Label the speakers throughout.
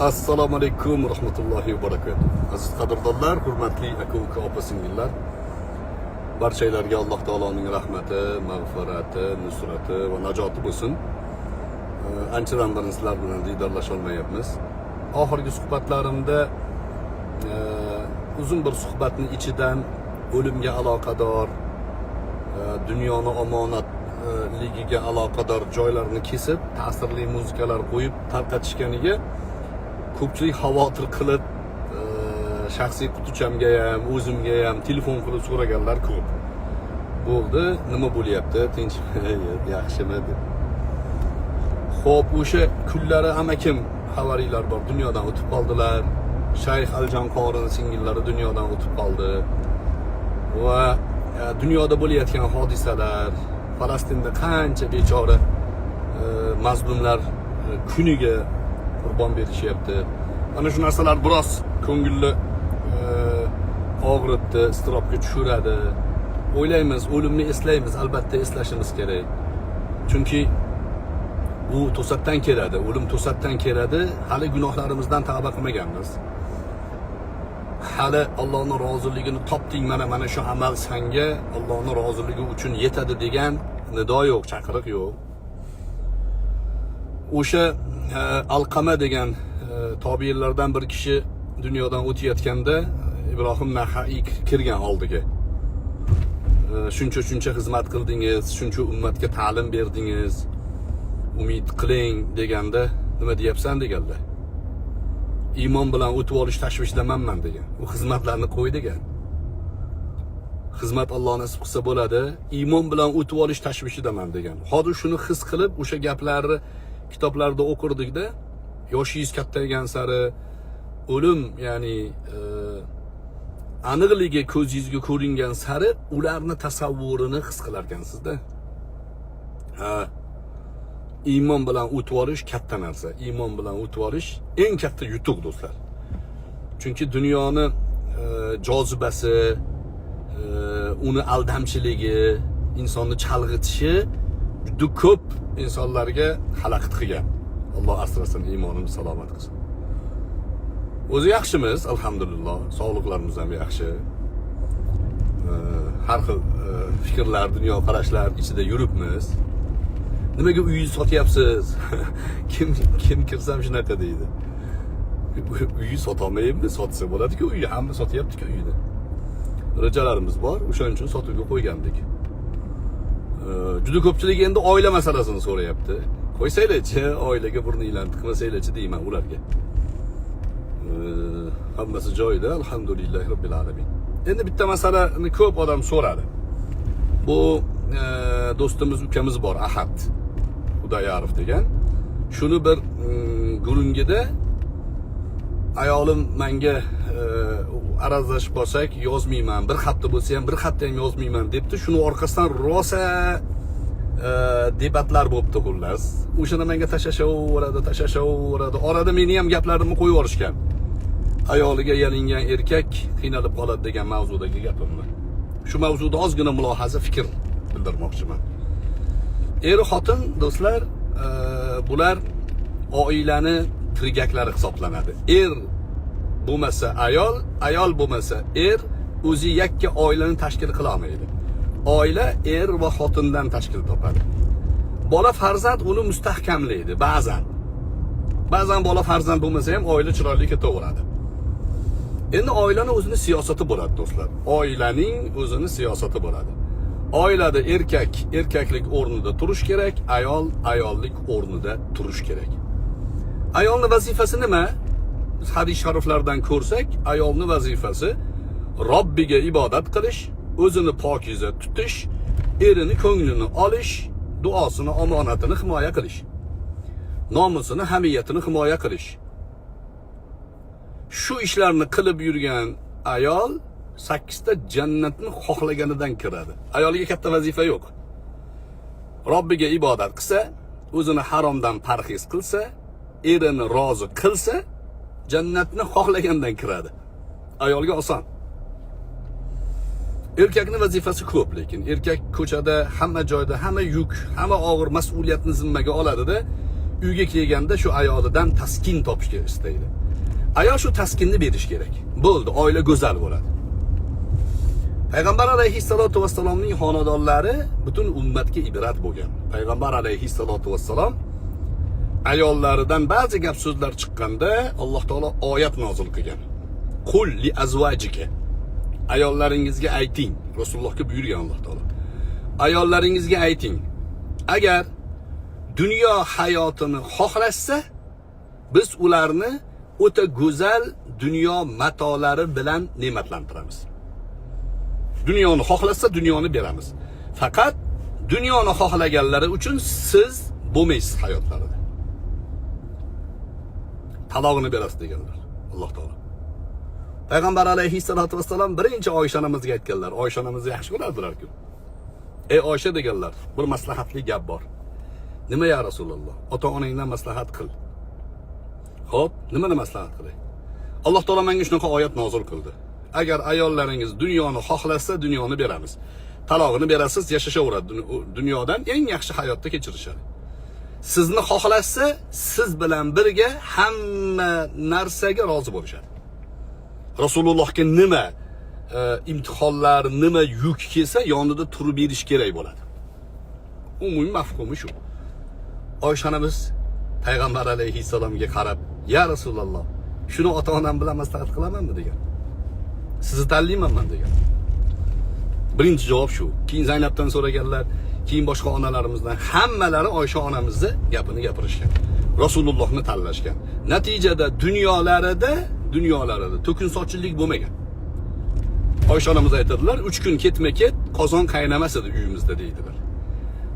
Speaker 1: Assalomu alaykum rahmatullohi va barakatuh. Aziz qadrdonlar, hurmatli aka-uka, opa-singillar, barchalarga Alloh taoloning rahmati, mag'firati, nusrati va najoti bo'lsin. Anchadan beri sizlar bilan diydorlasha olmayapmiz. Oxirgi suhbatlarimda uzun bir suhbatning ichidan o'limga aloqador, dunyoni omonatligiga aloqador joylarni kesib, ta'sirli muzikalar qo'yib tarqatishganiga ko'pchilik xavotir qilib, shaxsiy qutuchamga ham, o'zimga ham telefon qilib so'raganlar ko'p. Bo'ldi, nima bo'lyapti, tinchmi, yaxshimi deb. Xo'p, o'sha kunlari amakim xabariylar bor, dunyodan o'tib qoldilar. Shayx Aljon qorining singillari dunyodan o'tib qoldi. Va dunyoda bo'layotgan hodisalar, Falastinda qancha bechora mazlumlar kuniga qurbon berishyapti. Mana shu narsalar biroz ko'ngilni og'ritdi, iztirobga tushiradi. O'ylaymiz, o'limni eslaymiz, albatta eslashimiz kerak. Chunki u to'satdan keladi, o'lim to'satdan keladi. Hali gunohlarimizdan tavba qilmaganmiz. Hali Allohning roziligini topding, mana shu amal senga Allohning roziligi uchun yetadi degan nido yo'q, chaqiriq yo'q. O'sha Alqama degan tobiinlardan bir kishi dunyodan o'tayotganda Ibrohim Naxai kirgan oldiga. Shuncha xizmat qildingiz, shuncha ummatga ta'lim berdingiz, umid qiling deganda nima deyapsan deganlar. Iymon bilan o'tib olish tashvishdamanman degan. U xizmatlarni qo'y degan. Xizmat Alloh nasib qilsa bo'ladi, iymon bilan o'tib olish tashvishidaman degan. Hozir shuni his qilib, o'sha gaplarni kitoblarda o'qirdikda, yoshingiz kattaygan sari o'lim, ya'ni aniqligi ko'zingizga ko'ringan sari ularni tasavvurini his qilar ekansizda. Iymon bilan o'tib olish katta narsa. Iymon bilan o'tib olish eng katta yutuq do'stlar. Chunki dunyoni jozibasi, uni aldamchiligi, insonni chalg'itishi juda ko'p insonlarga xalaqit qilgan. Alloh asrasin, iymonimiz salomat qilsin. O'zi yaxshimiz, alhamdulillah, sog'liqlarimiz ham yaxshi. Har xil fikrlar, dunyo qarashlar ichida yuribmiz. Nimaga uyingizni sotyapsiz? Kim kirsam shunaqa deydi. Uyni sotolmayapti, sotsa bo'ladi-ku, uyni hamma sotyapti-ku uyni. Rejalarimiz bor, o'shaning uchun sotuvga qo'ygandik. Juda ko'pchilik endi oila masalasini so'rayapti. Qo'ysanglar-chi, oilaga burninglarni tiqmasanglar-chi deyman ularga. Hammasi joyida, alhamdulillah robbil alamin. Endi bitta masalani ko'p odam so'radi. Bu do'stimiz, ukamiz bor, Ahad Xudayarov degan. Shuni bir gurungida ayolim menga arazlashib qolsak yozmayman, bir hafta bo'lsa ham bir hafta ham yozmayman debdi. Shuni orqasidan rosa debatlar bo'libdi xullas. O'shani menga tashashaveradi. Orada meni ham gaplarimni qo'yib yuborishgan. Ayoliga yalingan erkak qiynalib qoladi degan mavzudagi gapimni. Shu mavzuda ozgina mulohaza, fikr bildirmoqchiman. Er-xotin do'stlar, bular oilani tirgaklari hisoblanadi. Er bo'lmasa ayol, ayol bo'lmasa er o'zi yakka oilani tashkil qila olmaydi. Oila er va xotindan tashkil topadi. Bola farzand uni mustahkamlaydi ba'zan. Ba'zan bola farzand bo'lmasa ham oila chiroyli ketaveradi. Endi oilaning o'zini siyosati bo'ladi do'stlar. Oilaning o'zini siyosati bo'ladi. Oilada erkak erkaklik o'rnida turish kerak, ayol ayollik o'rnida turish kerak. Ayolning vazifasi nima? Hadis shariflardan ko'rsak, ayolning vazifasi Robbiga ibodat qilish, o'zini pokiza tutish, erini ko'nglini olish, duosini, omonatini himoya qilish, nomusini, hamiyatini himoya qilish. Shu ishlarni qilib yurgan ayol 8 ta jannatni xohlaganidan kiradi. Ayoliga katta vazifa yo'q. Robbiga ibodat qilsa, o'zini haromdan parhez qilsa, erini rozi qilsa, jannatni xohlagandan kiradi. Ayolga oson. Erkakning vazifasi ko'p, lekin erkak ko'chada, hamma joyda, hamma yuk, hamma og'ir mas'uliyatni zimmaga oladi-da, uyga kelganda shu ayolidan taskin topishga istaydi. Ayol shu taskinni berish kerak. Bo'ldi, oila go'zal bo'ladi. Payg'ambar alayhissalatu vassalomning xonadonlari butun ummatga ibrat bo'lgan. Payg'ambar alayhissalatu vassalom ayollaridan ba'zi gap so'zlar chiqqanda Alloh taolo oyat nozil qilgan. Qul li azwajika. Ayollaringizga ayting. Rasulullohga buyurgan Alloh taolo. Ayollaringizga ayting. Agar dunyo hayotini xohlashsa, biz ularni o'ta go'zal dunyo matolari bilan ne'matlantiramiz. Dunyoni xohlasa dunyoni beramiz. Faqat dunyoni xohlaganlari uchun siz bo'lmaysiz hayotlarida. Talog'ini berasiz deganlar Alloh taolo. Payg'ambar alayhissalatu vassalam birinchi Oysha onamizga aytganlar. Oysha onamizni yaxshi ko'rardilar-ku. Ey Oysha deganlar, bir maslahatli gap bor. Nima ya Rasululloh? Ota-onangdan maslahat qil. Xo'p, nimani maslahat qilay? Alloh taolo menga shunaqa oyat nozil qildi. Agar ayollaringiz dunyoni xohlasa, dunyoni beramiz. Talog'ini berasiz, yashashaveradi. Dunyodan eng yaxshi hayotda kechirishadi. Sizni xohlasa, siz bilan birga hamma narsaga rozi bo'lishadi. Rasulullohga nima imtihonlar, nima yuk kelsa, yonida turib berish kerak bo'ladi. Umumiy mafhumi shu. Oysha onamiz Payg'ambar alayhissalomga qarab, "Ya Rasululloh, shuni ota-onam bilan maslahat qilamanmi?" degan. "Sizni tanlaymanman" degan. Birinchi javob shu. Keyin Zaynabdan so'raganlar, keyin boshqa onalarimizdan hammalari Oysha onamizni gapini gapirishgan. Rasulullohni tanlashgan. Natijada dunyolarida to'kinsochlik bo'lmagan. Oysha onamiz aytadilar, 3 kun ketma-ket qozon qaynamas edi uyimizda deydilar.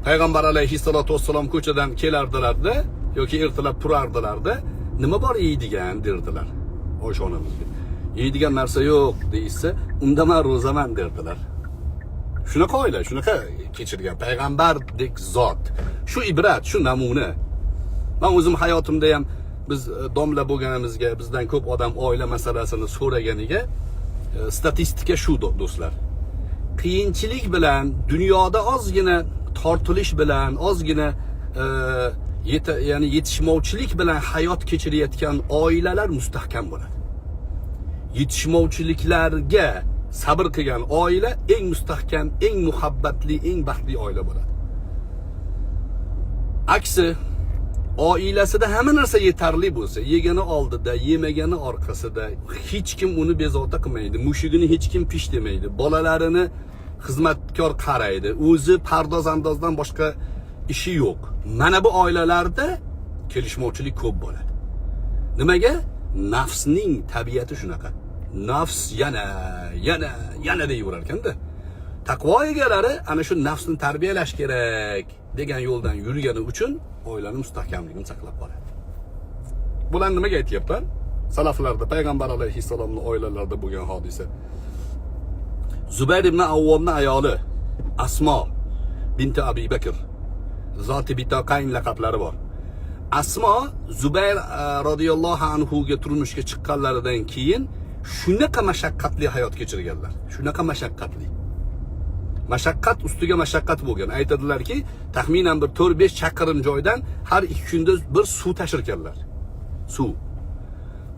Speaker 1: Payg'ambar alayhissalatu vassalom ko'chadan kelardilarda yoki ertalab turardilarda, nima bor yeydigan derdilar Oysha onamizga. Yeydigan narsa yo'q deysa, unda men ro'zaman derdilar. Shunaqa oila, shunaqa kechirgan payg'ambardek zot. Shu ibrat, shu namuna. Men o'zim hayotimda ham biz domla bo'lganimizga, bizdan ko'p odam oila masalasini so'raganiga statistika shu do'stlar. Qiyinchilik bilan, dunyoda ozgina tortilish bilan, ozgina ya'ni yetishmovchilik bilan hayot kechirayotgan oilalar mustahkam bo'ladi. Yetishmovchiliklarga sabr qilgan oila eng mustahkam, eng muhabbatli, eng baxtli oila bo'ladi. Aksi oilasida hamma narsa yetarli bo'lsa, yegani oldida, yemagani orqasida, hech kim uni bezovta qilmaydi, mushugini hech kim pish demaydi, bolalarini xizmatkor qaraydi, o'zi pardoz-andozdan boshqa ishi yo'q. Mana bu oilalarda kelishmovchilik ko'p bo'ladi. Nimaga? Nafsning tabiati shunaqa. Nafs yana deyaverar ekanda. Taqvo egalari ana shu nafsni tarbiyalash kerak degan yo'ldan yurgani uchun oilaning mustahkamligini saqlab qoladi. Bularni nimaga aytyapman? Salaflarda Payg'ambar alayhissalomning oilalarida bo'lgan hodisa. Zubayr ibn Avvomning ayoli Asmo binti Abi Bakr, Zoti Bitaqayn laqablari bor. Asmo Zubayr radhiyallohu anhu ga turmushga chiqqanlaridan keyin shunaqa mashaqqatli hayot kechirganlar. Shunaqa mashaqqatli. Mashaqqat ustiga mashaqqat bo'lgan. Aytadilarki, taxminan bir 4-5 chaqirim joydan har 2 kunda bir suv tashirganlar. Suv.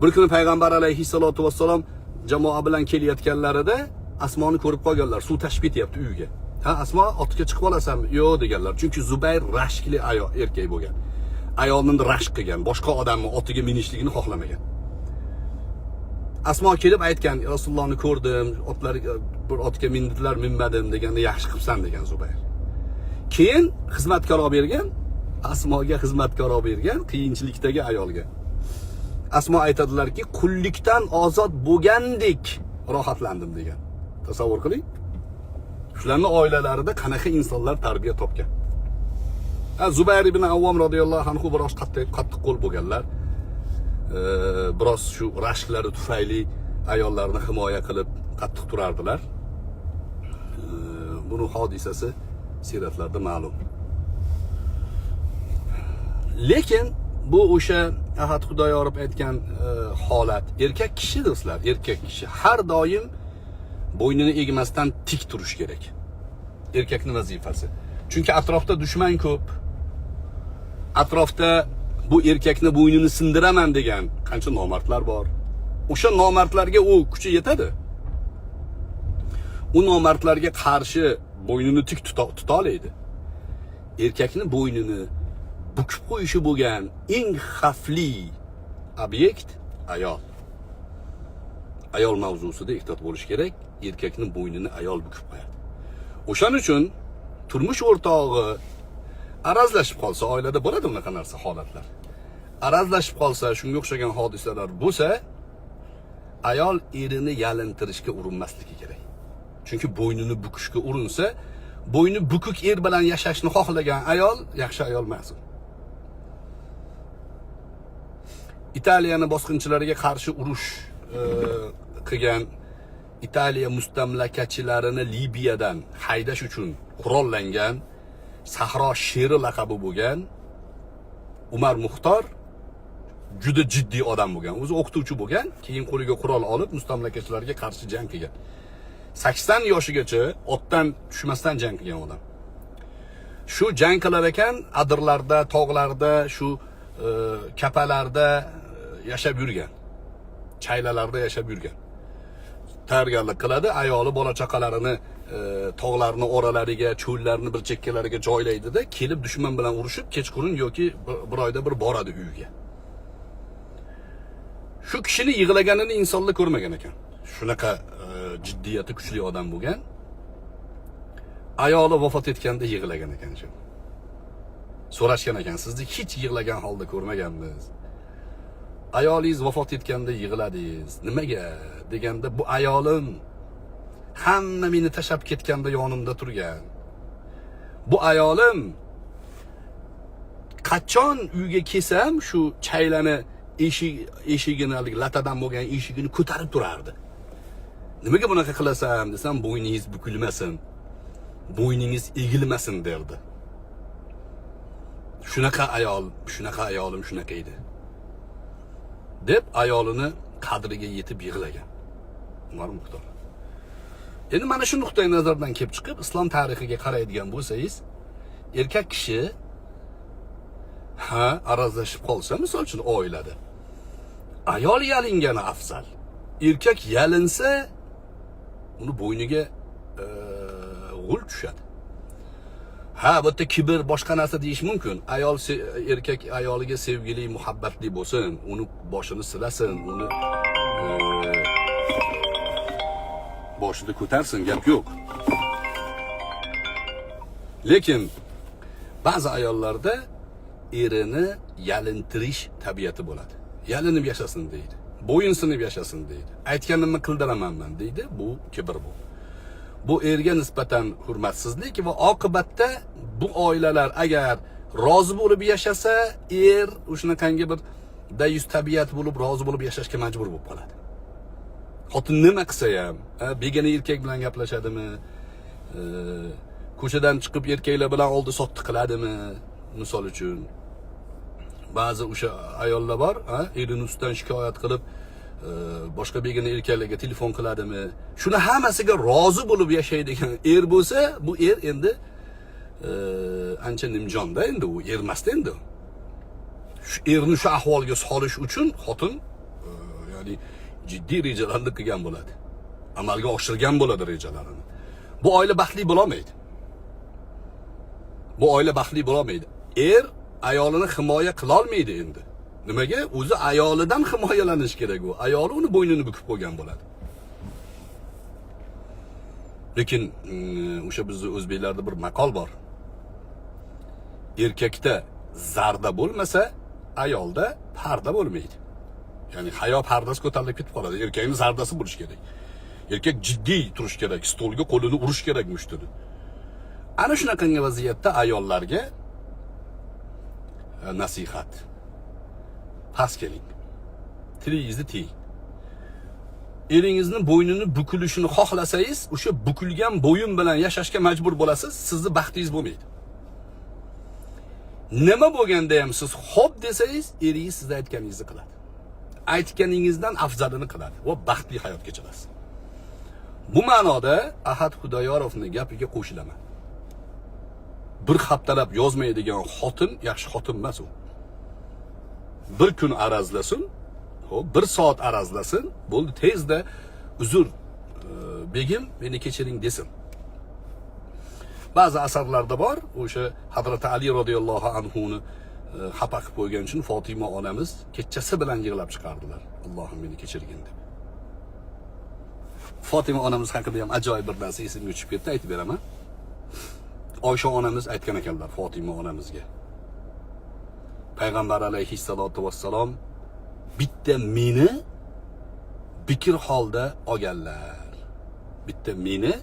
Speaker 1: Bir kuni Payg'ambar alayhissalatu vassalom jamoa bilan kelayotganlarida Asmoni ko'rib qolganlar, suv tashib ketyapti uyiga. Ha, Asmo, otga chiqib olasanmi? Yo'q deganlar. Chunki Zubayr rashkli erkak bo'lgan. Ayolni rashk qilgan, boshqa odamning otiga minishligini xohlamagan. Asmo kelib aytgan, Rasulullohni ko'rdim, bir otga mindilar, minmadim deganda yaxshi qilibsan degan Zubayr. Keyin xizmatkor olib bergan, Asmoga xizmatkor olib bergan, qiyinchilikdagi ayolga. Asmo aytadilarki, qullikdan ozod bo'lgandek rohatlandim degan. Tasavvur qiling. Shularning oilalarida qanaqa insonlar tarbiya topgan. Zubayr ibn Avvom radhiyallohu anhu biroz qattiq qo'l bo'lganlar. Biroz shu rashklari tufayli ayollarni himoya qilib qattiq turardilar. Buni hodisasi siratlarda ma'lum. Lekin bu o'sha Ahad Xudoyorov aytgan holat. Erkak kishi do'stlar, erkak kishi har doim bo'ynini egmasdan tik turish kerak. Erkakning vazifasi. Chunki atrofda dushman ko'p. Atrofda bu erkakni bo'ynini sindiraman degan qancha nomardlar bor. O'sha nomardlarga u kuchi yetadi. U nomardlarga qarshi bo'ynini tik tuta oladi. Erkakni bo'ynini bukib qo'yishi bo'lgan eng xavfli obyekt ayol. Ayol mavzusida ehtiyot bo'lish kerak. Erkakni bo'ynini ayol bukib qo'yadi. O'shaning uchun turmush o'rtog'i arazlashib qolsa, oilada bo'ladi unaqa narsa holatlar. Arazlashib qolsa, shunga o'xshagan hodisalar bo'lsa, ayol erini yalintirishga urinmasligi kerak. Chunki bo'ynini bukishga urinsa, bo'yni bukuk er bilan yashashni xohlagan ayol yaxshi ayol emas. Italiyani bosqinchilariga qarshi urush qilgan Italiya mustamlakachilarini Libiyadan haydash uchun qurollangan Sahro sheri laqabi bo'lgan Umar Muxtor juda jiddiy odam bo'lgan. O'zi o'qituvchi bo'lgan, keyin qo'liga qurol olib mustamlakachilarga qarshi jang qilgan. 80 yoshigacha otdan tushmasdan jang qilgan odam. Shu jang qilar ekan, adirlarda, tog'larda, shu kapalarda yashab yurgan. Chaylalarda yashab yurgan. Tayyorgarlik qiladi, ayoli bola chaqalarini tog'larni oralariga, cho'llarni bir chekkalariga joylaydi-da, kelib dushman bilan urushib, kechqurun yoki bir oyda bir boradi uyiga. Shu kishini yig'laganini insonlar ko'rmagan ekan. Shunaqa jiddiyati kuchli odam bo'lgan. Ayoli vafot etganda yig'lagan ekan shu. So'rashgan ekan, sizni hech yig'lagan holda ko'rmaganmiz. Ayolingiz vafot etganda yig'ladingiz. Nimaga? Deganda, bu ayolim hamma meni tashab ketganda yonimda turgan. Bu ayolim qachon uyga kelsam, shu chaylani eshigini, latadan bo'lgan eshigini ko'tarib turardi. Nimaga bunaqa qilasam desam, bo'yningiz bukilmasin, bo'yningiz egilmasin derdi. Shunaqa ayolim shunaqa edi. deb ayolini qadriga yetib yig'lagan Umar Muxtor. Endi mana shu nuqtai nazardan kelib chiqib, islom tarixiga qaraydigan bo'lsangiz, erkak kishi arazlashib qolsa, misol uchun oilada ayol yalingani afzal. Erkak yalinsa, uni bo'yniga g'ul tushadi. Bu yerda kibr, boshqa narsa deyish mumkin. Erkak ayoliga sevgili, muhabbatli bo'lsin, uni boshini silasin, uni boshida ko'tarsin, gap yo'q. Lekin ba'zi ayollarda erini yalintirish tabiati bo'ladi. Yalinib yashasin deydi. Bo'yin sinib yashasin deydi. Aytganimni qildiramanman deydi. Bu kibr bu. Bu erga nisbatan hurmatsizlik va oqibatda bu oilalar agar rozi bo'lib yashasa, er o'shanaqangi bir dayus tabiat bo'lib rozi bo'lib yashashga majbur bo'lib qoladi. Xotin nima qilsa ham, begona erkak bilan gaplashadimi, ko'chadan chiqib erkaklar bilan oldi sotdi qiladimi, misol uchun. Ba'zi o'sha ayollar bor, erini ustidan shikoyat qilib boshqa begona erkaklarga telefon qiladimi? Shuni hammasiga rozi bo'lib yashaydigan er bo'lsa, bu er endi ancha nimjonda, endi u ermasda endi. Shu erni shu ahvolga solish uchun xotin ya'ni jiddiy rejalarni qilgan bo'ladi. Amalga oshirgan bo'ladi rejalarini. Bu oila baxtli bo'la olmaydi. Bu oila baxtli bo'la olmaydi. Er ayolini himoya qila olmaydi endi. Nimaga? O'zi ayolidan himoyalanish kerak u. Ayoli uni bo'ynini bukib qo'ygan bo'ladi. Lekin o'sha bizning o'zbeklarda bir maqol bor. Erkakda zarda bo'lmasa, ayolda parda bo'lmaydi. Ya'ni hayo pardasi ko'tarilib ketib qoladi. Erkakning zardasi bo'lish kerak. Erkak jiddiy turish kerak, stolga qo'lini urish kerak mushtini. Ana shunaqangi vaziyatda ayollarga nasihat. Pas keling. Tilingizni tiying. Eringizni bo'ynini bukilishini xohlasangiz, o'sha bukilgan bo'yin bilan yashashga majbur bo'lasiz, sizni baxtingiz bo'lmaydi. Nima bo'lganda ham siz xo'p desangiz, eringiz sizga aytganingizni qiladi. Aytganingizdan afzalini qiladi va baxtli hayot kechirasiz. Bu ma'noda Ahad Xudoyorovning gapiga qo'shilaman. Bir haftalab yozmaydigan xotin yaxshi xotin emas u. bir kun arazlasin, hop, 1 soat arazlasin, bo'ldi, tezda uzr begim meni kechiring desin. Ba'zi asarlarda bor, o'sha Hazrat Ali radhiyallohu anhuni xafa qilib qo'ygan uchun Fatima onamiz kechasi bilan yig'lab chiqardilar. Allohim meni kechirgin deb. Fatima onamiz haqida ham ajoyib bir narsa esimga tushib ketdi, aytib beraman. Oysha onamiz aytgan ekanlar Fatima onamizga. Payg'ambar alayhissalatu vassalom bitta meni bikir holda olganlar. Bitta meni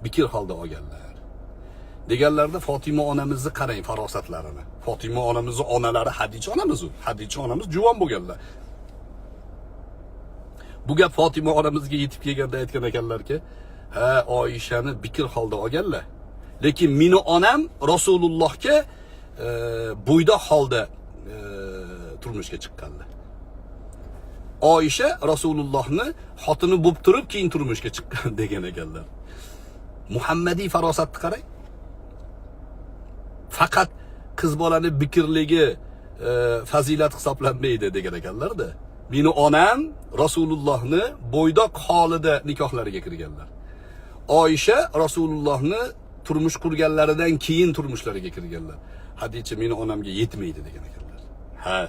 Speaker 1: bikir holda olganlar. Deganlarda Fatima onamizni qarang farosatlarini. Fatima onamizning onalari Hadicha onamiz u. Hadicha onamiz juvon bo'lganlar. Bu gap Fatima onamizga yetib kelganda aytgan ekanlarki, ha, Oyishani bikir holda olganlar. Lekin meni onam Rasulullohga bo'ydoq holda turmushga chiqqanlar. Oyisha Rasulullohni xotini bo'lib turib keyin turmushga chiqqan degan ekanlar. Muhammadiy farosatni qarang. Faqat qiz bolani bikirligi fazilat hisoblanmaydi degan ekanlar-da. Meni onam Rasulullohni bo'ydoq holida nikohlariga kirganlar. Oyisha Rasulullohni turmush qurganlaridan keyin turmushlariga kirganlar. Hadicha meni onamga yetmaydi degan ekanlar. Ha,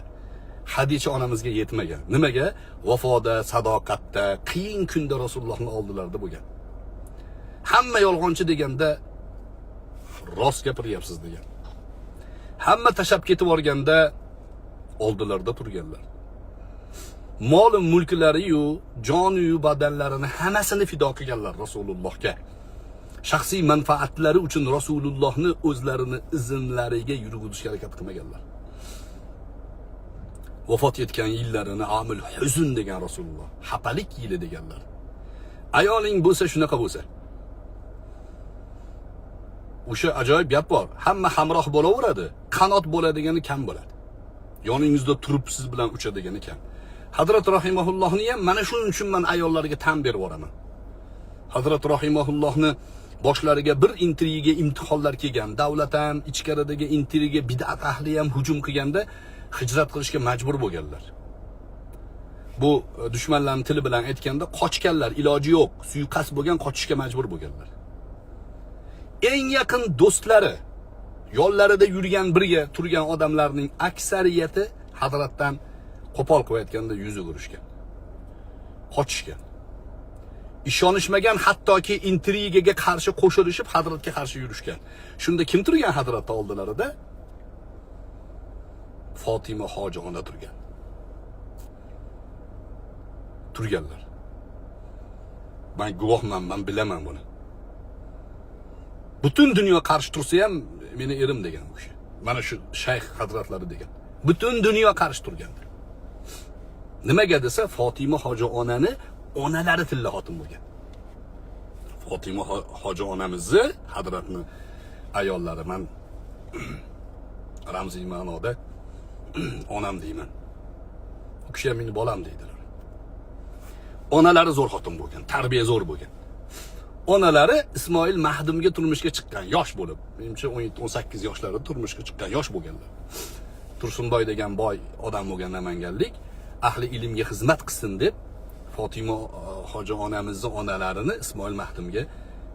Speaker 1: Hadicha onamizga yetmagan. Nimaga? Vafoda, sadoqatda, qiyin kunda Rasulullohni oldilarida bo'lgan. Hamma yolg'onchi deganda rost gapiryapsiz degan. Hamma tashab ketib o'rganda oldilarda turganlar. Mol mulklari-yu, joni-yu badanlarini hammasini fido qilganlar Rasulullohga. Shaxsiy manfaatlari uchun Rasulullohni o'zlarini izinlariga yurgizishga harakat qilmaganlar. Vafot etgan yillarini amil huzn degan Rasululloh, xafalik yili deganlar. Ayoling bo'lsa shunaqa bo'lsa. O'sha ajoyib gap bor. Hamma hamroh bo'laveradi, qanot bo'ladigani kam bo'ladi. Yoningizda turib siz bilan uchadigani kam. Hazrat rahimahullohni ham mana shuning uchun men ayollarga tan berib o'raman. Hazrat rahimahullohni boshlariga bir intriga imtihonlar kelgan, davlat ham, ichkaridagi intriga bid'at ahli ham hujum qilganda hijrat qilishga majbur bo'lganlar. Bu dushmanlarning tili bilan aytganda qochganlar, iloji yo'q, suiqasd bo'lgan, qochishga majbur bo'lganlar. Eng yaqin do'stlari, yo'llarida yurgan, birga turgan odamlarning aksariyati Hazratdan qo'pol qilayotganda yuzi urishgan. Qochishgan. Ishonishmagan, hattoki intrigaga qarshi qo'shilishib Hazratga qarshi yurishgan. Shunda kim turgan Hazratning oldilarida? Fatima hoji ona turgan. Turganlar. Men guvohman, men bilaman buni. Butun dunyo qarshi tursa ham meni erim degan u kishi. Mana shu shayx hazratlari degan. Butun dunyo qarshi turgandir. Nimaga desa, Fatima hoji onani onalari tilla xotin bo'lgan. Fatima hoji onamizni Hazratni ayollari, men ramziy ma'noda onam deyman. U kishi meni bolam deydilar. Onalari zo'r xotin bo'lgan, tarbiya zo'r bo'lgan. Onalari Ismoil Mahdumga turmushga chiqqan, yosh bo'lib, menimcha 17-18 yoshlarida turmushga chiqqan, yosh bo'lganlar. Tursunboy degan boy odam bo'lgan namanganlik, ahli ilmga xizmat qilsin deb Fatima hoji onamizning onalarini Ismoil Mahdumga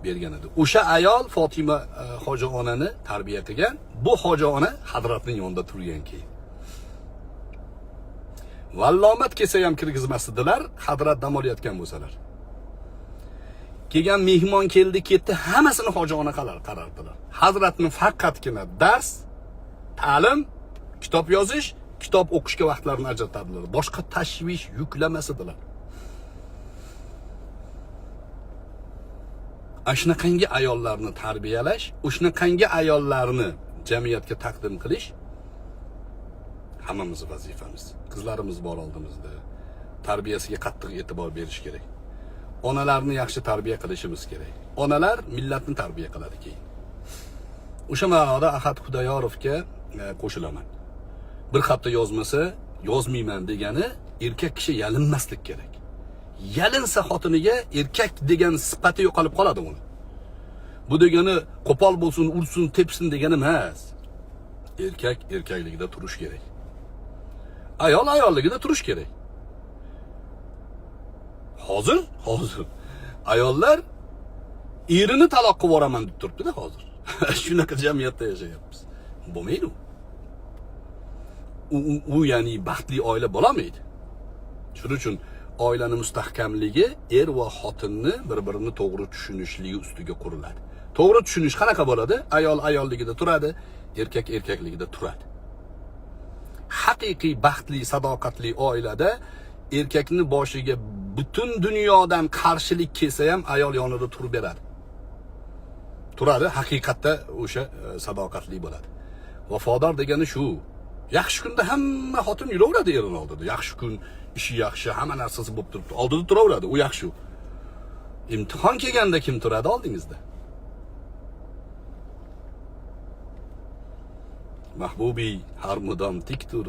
Speaker 1: bergan edi. O'sha ayol Fatima hoji onani tarbiya qilgan. Bu hoji ona Hazratning yonida turgan keyin. Vallomat kelsa ham kirgizmasdilar, Hazrat dam olayotgan bo'lsalar. Kelgan mehmon keldi, ketdi, hammasini hoji ona qarardilar. Hazratning faqatgina dars, ta'lim, kitob yozish, kitob o'qishga vaqtlarini ajratadilar. Boshqa tashvish yuklamasidilar. Ashunaqangi ayollarni tarbiyalash, o'shunaqangi ayollarni jamiyatga taqdim qilish hammamizning vazifamiz. Qizlarimiz bor oldimizda. Tarbiyasiga qattiq e'tibor berish kerak. Onalarni yaxshi tarbiya qilishimiz kerak. Onalar millatni tarbiya qiladi keyin. O'sha ma'noda Ahad Xudoyorovga qo'shilaman. Bir hafta yozmasa, yozmayman degani erkak kishi yalinmaslik kerak. Yalinsa xotiniga erkak degan sifati yo'qolib qoladi uni. Bu degani qo'pol bo'lsin, ursin, tepsin degani emas. Erkak erkakligida turish kerak. Ayol ayolligida turish kerak. Hozir ayollar erini taloq qilib yuboraman deb turibdi-da hozir. Shunaqa jamiyatda yashayapmiz. Bo'lmaydi u. U ya'ni baxtli oila bo'lamaydi. Shuning uchun oilaning mustahkamligi er va xotinni bir-birini to'g'ri tushunishligi ustiga quriladi. To'g'ri tushunish qanaqa bo'ladi? Ayol ayolligida turadi, erkak erkakligida turadi. Haqiqiy baxtli, sadoqatli oilada erkakning boshiga butun dunyodan qarshilik kelsa ham ayol yonida turib beradi. Turadi, haqiqatda o'sha sadoqatli bo'ladi. Vafodor degani shu. Yaxshi kunda hamma xotin yuraveradi erining oldida. Yaxshi kun, ishi yaxshi, hamma narsasi bo'lib turibdi. Oldida turaveradi, u yaxshi. Imtihon kelganda kim turadi oldingizda? Mahbubi har mudom tik tur.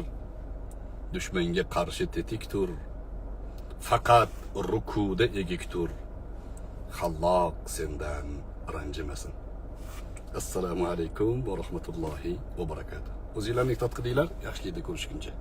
Speaker 1: Dushmanga qarshi tetik tur. Faqat rukuda egik tur. Xalloq sendan ranjimasin. Assalomu alaykum va rahmatullohi va barakatuh. O'zinglarni ehtiyot qilinglar, yaxshilikda ko'rishguncha.